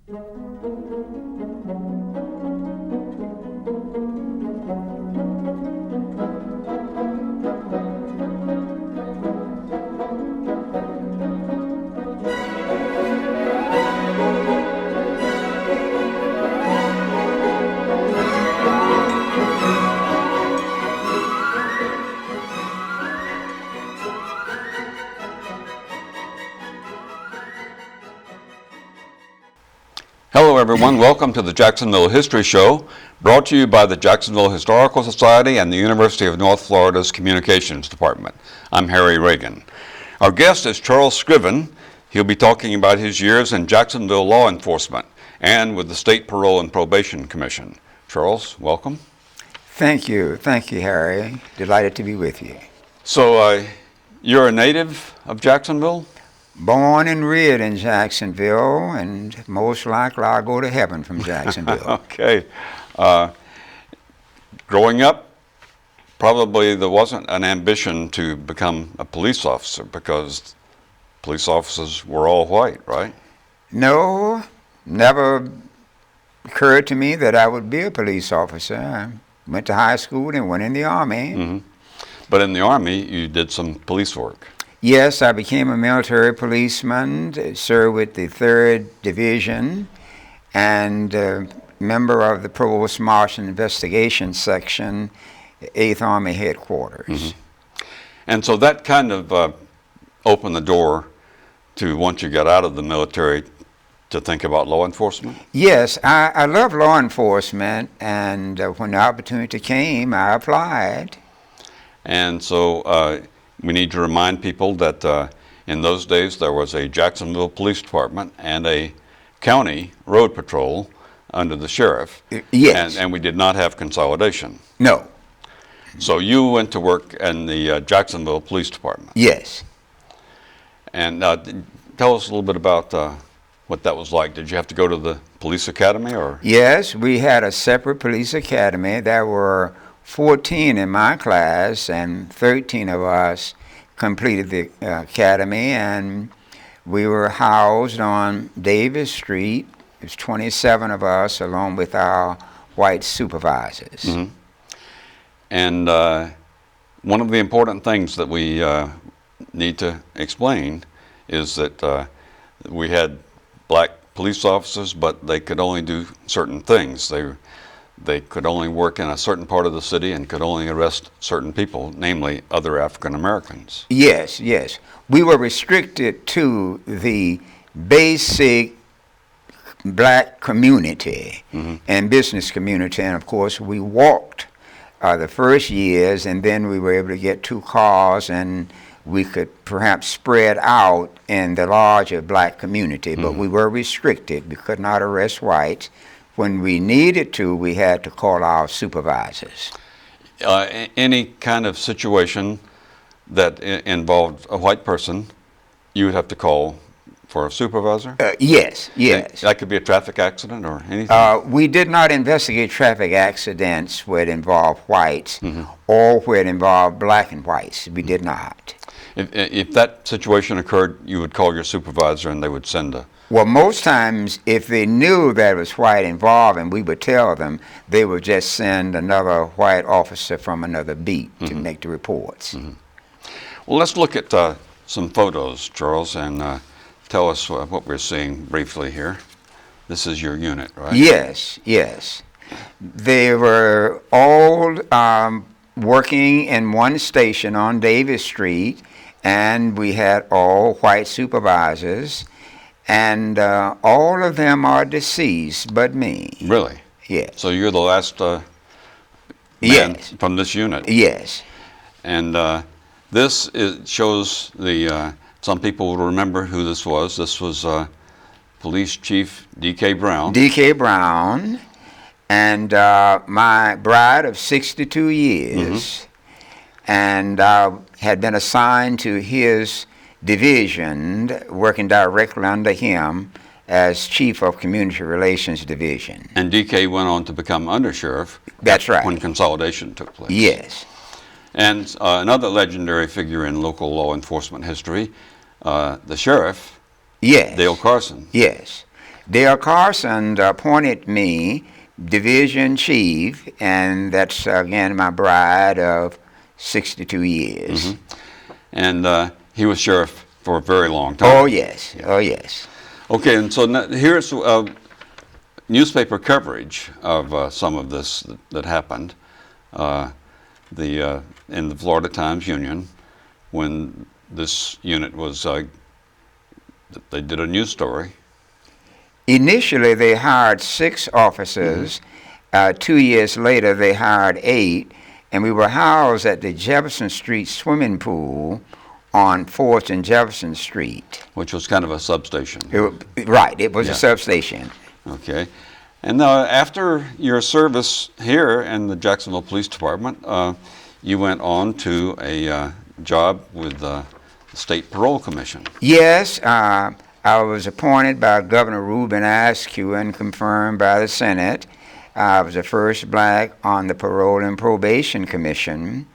Hello everyone, welcome to the Jacksonville History Show, brought to you by the Jacksonville Historical Society and the University of North Florida's Communications Department. I'm Harry Reagan. Our guest is Charles Scriven. He'll be talking about his years in Jacksonville law enforcement and with the State Parole and Probation Commission. Charles, welcome. Thank you, Harry. Delighted to be with you. So, you're a native of Jacksonville? Born and reared in Jacksonville, and most likely I'll go to heaven from Jacksonville. Okay. Growing up, probably there wasn't an ambition to become a police officer because police officers were all white, right? No, never occurred to me that I would be a police officer. I went to high school and went in the Army. Mm-hmm. But in the Army, you did some police work. Yes, I became a military policeman, served with the 3rd Division, and member of the Provost Marshal Investigation Section, 8th Army Headquarters. Mm-hmm. And so that kind of opened the door to, once you got out of the military, to think about law enforcement? Yes, I love law enforcement, and when the opportunity came, I applied. And so we need to remind people that in those days there was a Jacksonville Police Department and a county road patrol under the sheriff. Yes. And we did not have consolidation. No. So you went to work in the Jacksonville Police Department. Yes. And tell us a little bit about what that was like. Did you have to go to the police academy, or? Yes, we had a separate police academy. There were 14 in my class, and 13 of us completed the academy, and we were housed on Davis Street. There's 27 of us, along with our white supervisors. Mm-hmm. And one of the important things that we need to explain is that we had black police officers, but they could only do certain things. They could only work in a certain part of the city and could only arrest certain people, namely other African Americans. Yes, yes. We were restricted to the basic black community and business community, and of course we walked the first years, and then we were able to get 2 cars, and we could perhaps spread out in the larger black community, but we were restricted. We could not arrest whites. When we needed to, we had to call our supervisors. Any kind of situation that involved a white person, you would have to call for a supervisor? Yes, yes. That could be a traffic accident or anything? We did not investigate traffic accidents where it involved whites or where it involved black and whites. We did not. If that situation occurred, you would call your supervisor and they would send a... Well, most times, if they knew there was white involved and we would tell them, they would just send another white officer from another beat to make the reports. Well, let's look at some photos, Charles, and tell us what we're seeing briefly here. This is your unit, right? Yes, yes. They were all working in one station on Davis Street, and we had all white supervisors. And all of them are deceased but me. Really? Yes. So you're the last man from this unit? Yes. And this shows the, some people will remember who this was. This was Police Chief D.K. Brown. D.K. Brown, and my bride of 62 years. And had been assigned to his division, working directly under him as Chief of Community Relations Division. And D.K. went on to become undersheriff. That's right. When consolidation took place. Yes. And another legendary figure in local law enforcement history, the sheriff, yes. Dale Carson. Yes. Dale Carson appointed me division chief, and that's again my bride of 62 years. And he was sheriff for a very long time. Oh yes, oh yes. Okay, and so now, here's newspaper coverage of some of this that happened. In the Florida Times-Union, when this unit was, they did a news story. Initially, they hired 6 officers. 2 years later, they hired 8, and we were housed at the Jefferson Street swimming pool on 4th and Jefferson Street. Which was kind of a substation. Right, it was a substation. Okay. And after your service here in the Jacksonville Police Department, you went on to a job with the State Parole Commission. Yes, I was appointed by Governor Reuben Askew and confirmed by the Senate. I was the first black on the Parole and Probation Commission.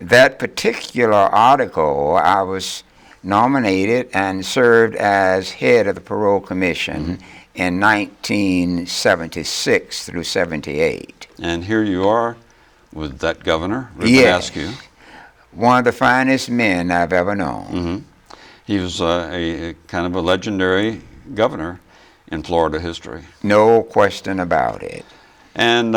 That particular article, I was nominated and served as head of the Parole Commission in 1976 through 78. And here you are with that governor, Reuben Askew. One of the finest men I've ever known. He was a kind of a legendary governor in Florida history. No question about it. And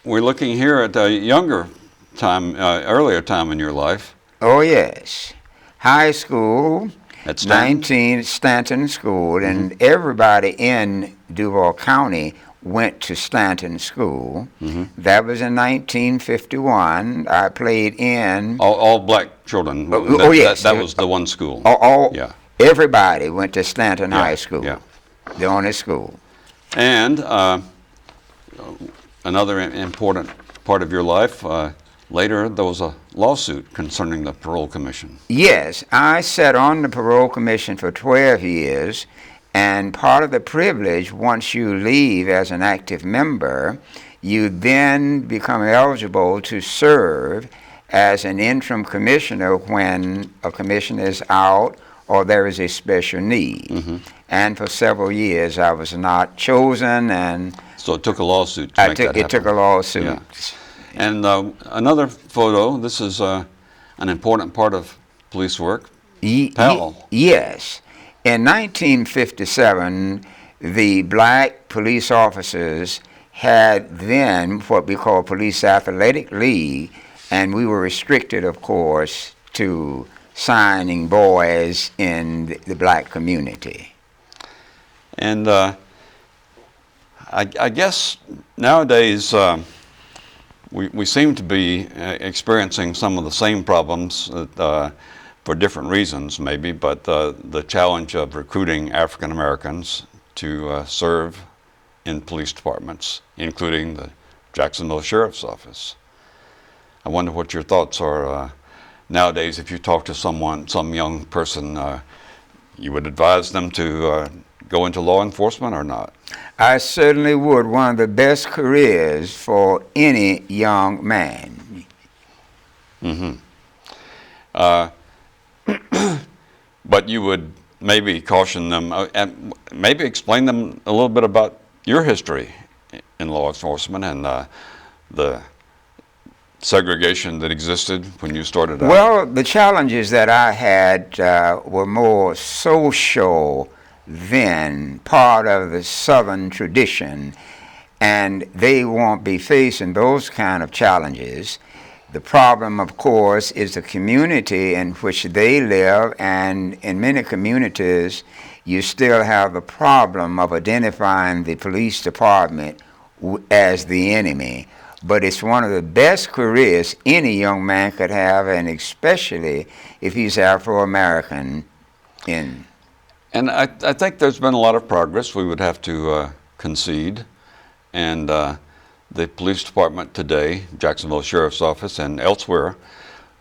we're looking here at a younger time, earlier time in your life. Oh yes, high school, At Stanton? Stanton School, and everybody in Duval County went to Stanton School. That was in 1951. I played in... All black children. Yes. That was the one school. Everybody went to Stanton High School, the only school. And another important part of your life, later there was a lawsuit concerning the Parole Commission. Yes, I sat on the Parole Commission for 12 years, and part of the privilege, once you leave as an active member, you then become eligible to serve as an interim commissioner when a commissioner is out or there is a special need. And for several years I was not chosen, and so it took a lawsuit to make that happen. It took a lawsuit. Yeah. And another photo, this is an important part of police work. Powell. Yes. In 1957, the black police officers had then what we call Police Athletic League, and we were restricted, of course, to signing boys in the black community. And I guess nowadays we seem to be experiencing some of the same problems for different reasons maybe, but the challenge of recruiting African Americans to serve in police departments, including the Jacksonville Sheriff's Office. I wonder what your thoughts are nowadays. If you talk to someone, some young person, you would advise them to go into law enforcement or not? I certainly would. One of the best careers for any young man. But you would maybe caution them, and maybe explain them a little bit about your history in law enforcement and the segregation that existed when you started out. Well, the challenges that I had were more social than part of the Southern tradition, and they won't be facing those kind of challenges. The problem, of course, is the community in which they live, and in many communities, you still have the problem of identifying the police department as the enemy. But it's one of the best careers any young man could have, and especially if he's Afro-American. And I think there's been a lot of progress, we would have to concede. And the police department today, Jacksonville Sheriff's Office and elsewhere,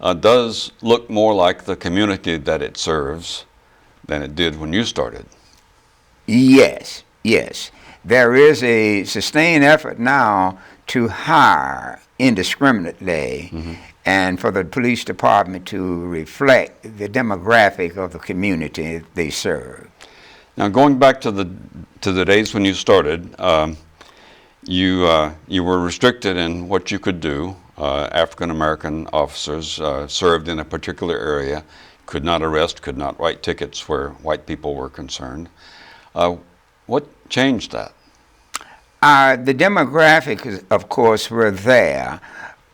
does look more like the community that it serves than it did when you started. Yes, yes. There is a sustained effort now to hire indiscriminately and for the police department to reflect the demographic of the community they serve. Now, going back to the days when you started, you were restricted in what you could do. African American officers served in a particular area, could not arrest, could not write tickets where white people were concerned. What changed that? The demographics, of course, were there.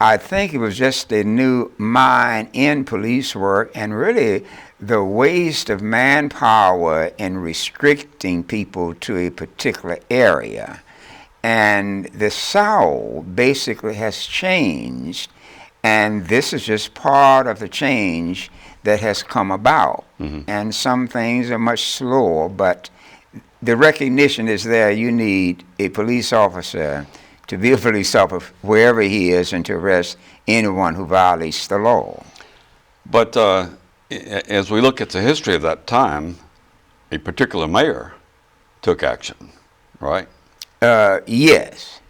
I think it was just a new mind in police work, and really the waste of manpower in restricting people to a particular area. And the South basically has changed, and this is just part of the change that has come about. And some things are much slower, but the recognition is there. You need a police officer to be a police officer wherever he is and to arrest anyone who violates the law. But as we look at the history of that time, a particular mayor took action, right? Yes.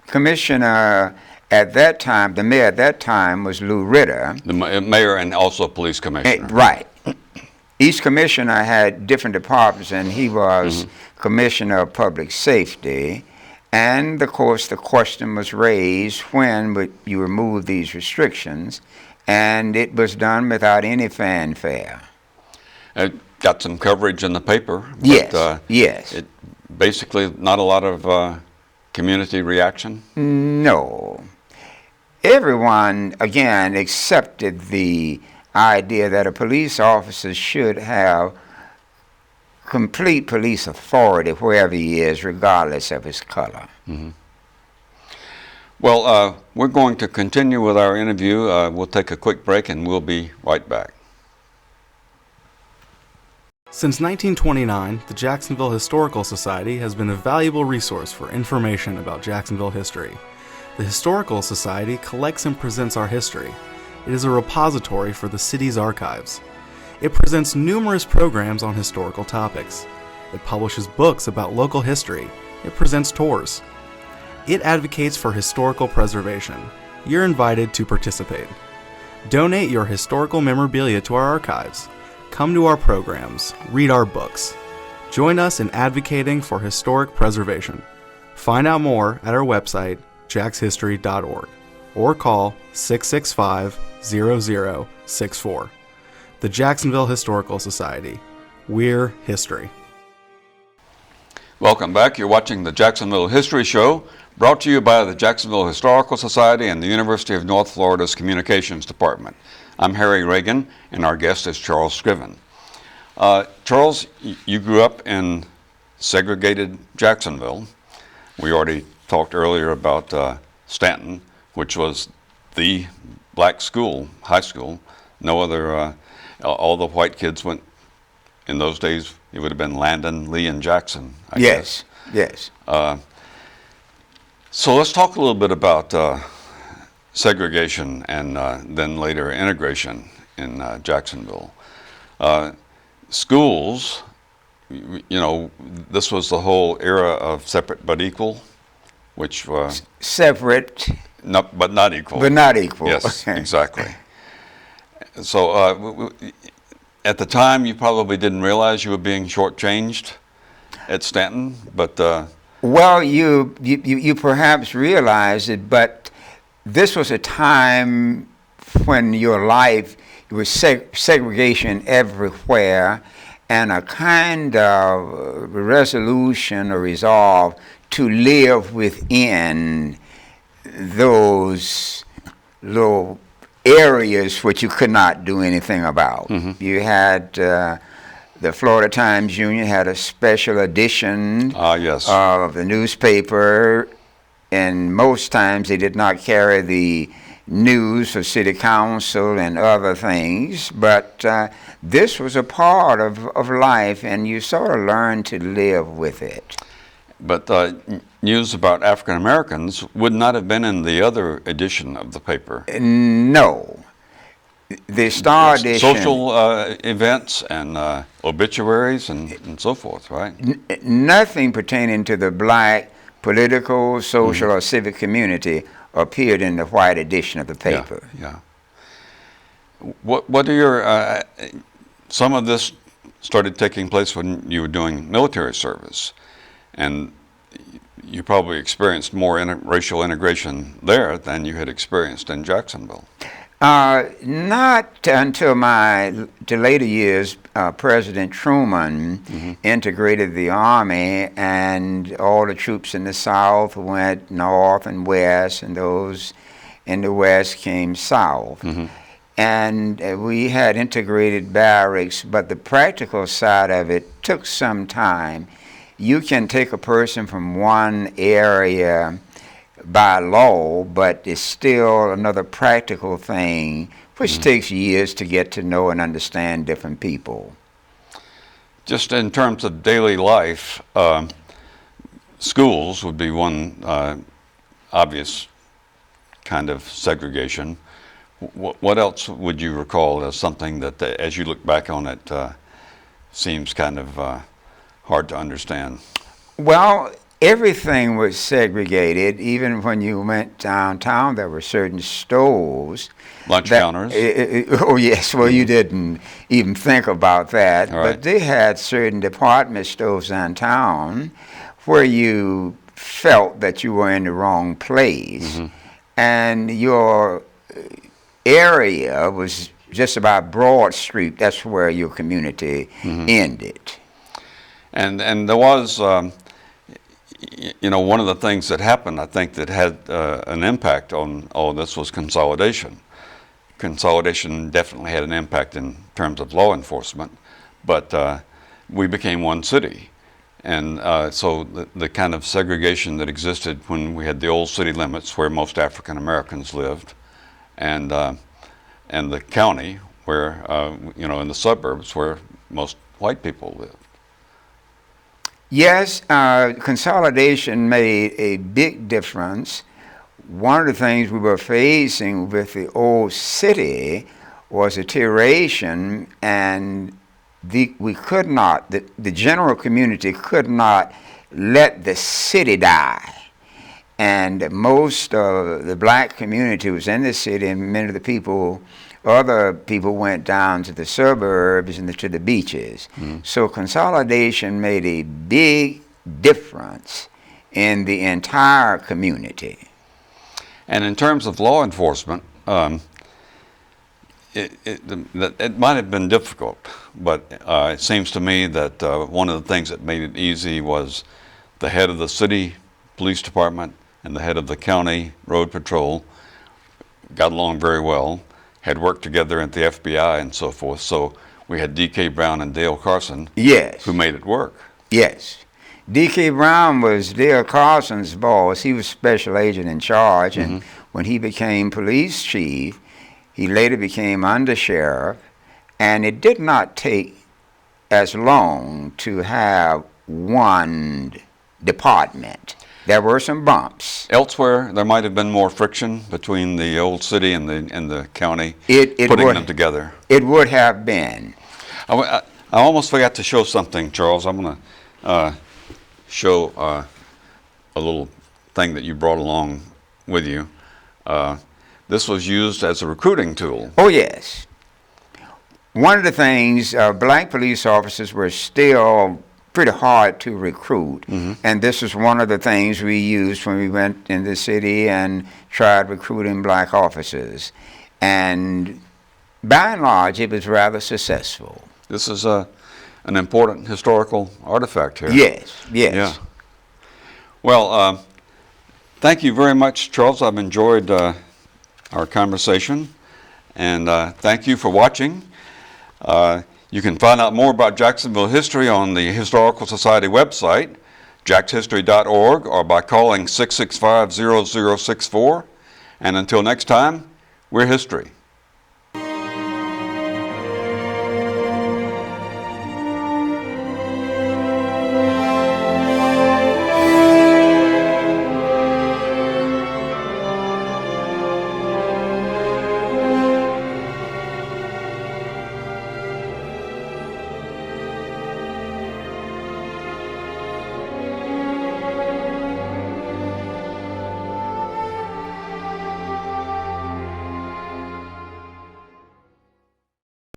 Commissioner at that time, the mayor at that time was Lou Ritter. The mayor and also police commissioner. Right. Each commissioner had different departments, and he was commissioner of public safety. And of course, the question was raised, when would you remove these restrictions? And it was done without any fanfare. It got some coverage in the paper. But, Yes. It basically not a lot of community reaction. No. Everyone, again, accepted the idea that a police officer should have complete police authority wherever he is, regardless of his color. Well, we're going to continue with our interview. We'll take a quick break and we'll be right back. Since 1929, the Jacksonville Historical Society has been a valuable resource for information about Jacksonville history. The Historical Society collects and presents our history. It is a repository for the city's archives. It presents numerous programs on historical topics. It publishes books about local history. It presents tours. It advocates for historical preservation. You're invited to participate. Donate your historical memorabilia to our archives. Come to our programs. Read our books. Join us in advocating for historic preservation. Find out more at our website, jackshistory.org, or call 665-0064. The Jacksonville Historical Society. We're history. Welcome back. You're watching the Jacksonville History Show, brought to you by the Jacksonville Historical Society and the University of North Florida's Communications Department. I'm Harry Reagan, and our guest is Charles Scriven. Charles, you grew up in segregated Jacksonville. We already talked earlier about Stanton, which was the black school, high school. No other, all the white kids went, in those days, it would have been Landon, Lee, and Jackson, I guess. Yes. So let's talk a little bit about segregation and then later integration in Jacksonville. Schools, this was the whole era of separate but equal, which Separate, but not equal. but not equal. Yes, exactly. So at the time, you probably didn't realize you were being shortchanged at Stanton, but Well, you perhaps realize it, but this was a time when your life, it was segregation everywhere, and a kind of resolution or resolve to live within those little areas which you could not do anything about. You had the Florida Times Union had a special edition yes. of the newspaper, and most times they did not carry the news for city council and other things, but this was a part of life, and you sort of learned to live with it. But news about African Americans would not have been in the other edition of the paper. No. The Star edition. Social events and obituaries and so forth, right? Nothing pertaining to the black political, social, or civic community appeared in the white edition of the paper. Yeah. What are your some of this started taking place when you were doing military service, and you probably experienced more racial integration there than you had experienced in Jacksonville. Not until the later years, President Truman integrated the Army, and all the troops in the South went north and west, and those in the west came south. And we had integrated barracks, but the practical side of it took some time. You can take a person from one area by law, but it's still another practical thing, which takes years to get to know and understand different people. Just in terms of daily life, schools would be one obvious kind of segregation. What else would you recall as something that, as you look back on it, seems kind of hard to understand? Well, everything was segregated. Even when you went downtown, there were certain stores. Lunch counters? Oh, yes. Well, you didn't even think about that. All right. But they had certain department stores downtown where you felt that you were in the wrong place. And your area was just about Broad Street. That's where your community ended. And there was... you know, one of the things that happened, I think, that had an impact on all this was consolidation. Consolidation definitely had an impact in terms of law enforcement, but we became one city. And so the kind of segregation that existed when we had the old city limits where most African Americans lived, and the county where, you know, in the suburbs where most white people lived. Yes, consolidation made a big difference. One of the things we were facing with the old city was deterioration, and we could not, the general community could not let the city die. And most of the black community was in the city, and many of the people, other people went down to the suburbs and to the beaches. So consolidation made a big difference in the entire community. And in terms of law enforcement, it might have been difficult, but it seems to me that one of the things that made it easy was the head of the city police department and the head of the county road patrol got along very well, had worked together at the FBI and so forth. So we had D.K. Brown and Dale Carson, yes, who made it work. Yes. D.K. Brown was Dale Carson's boss. He was special agent in charge, and when he became police chief, he later became undersheriff, and it did not take as long to have one department. There were some bumps. Elsewhere, there might have been more friction between the old city and the county, putting them together. It would have been. I almost forgot to show something, Charles. I'm going to show a little thing that you brought along with you. This was used as a recruiting tool. Oh, yes. One of the things, black police officers were still pretty hard to recruit, and this is one of the things we used when we went in the city and tried recruiting black officers. And by and large, it was rather successful. This is an important historical artifact here. Yes, yes. Yeah. Well, thank you very much, Charles. I've enjoyed our conversation, and thank you for watching. You can find out more about Jacksonville history on the Historical Society website, jackshistory.org, or by calling 665-0064. And until next time, we're history.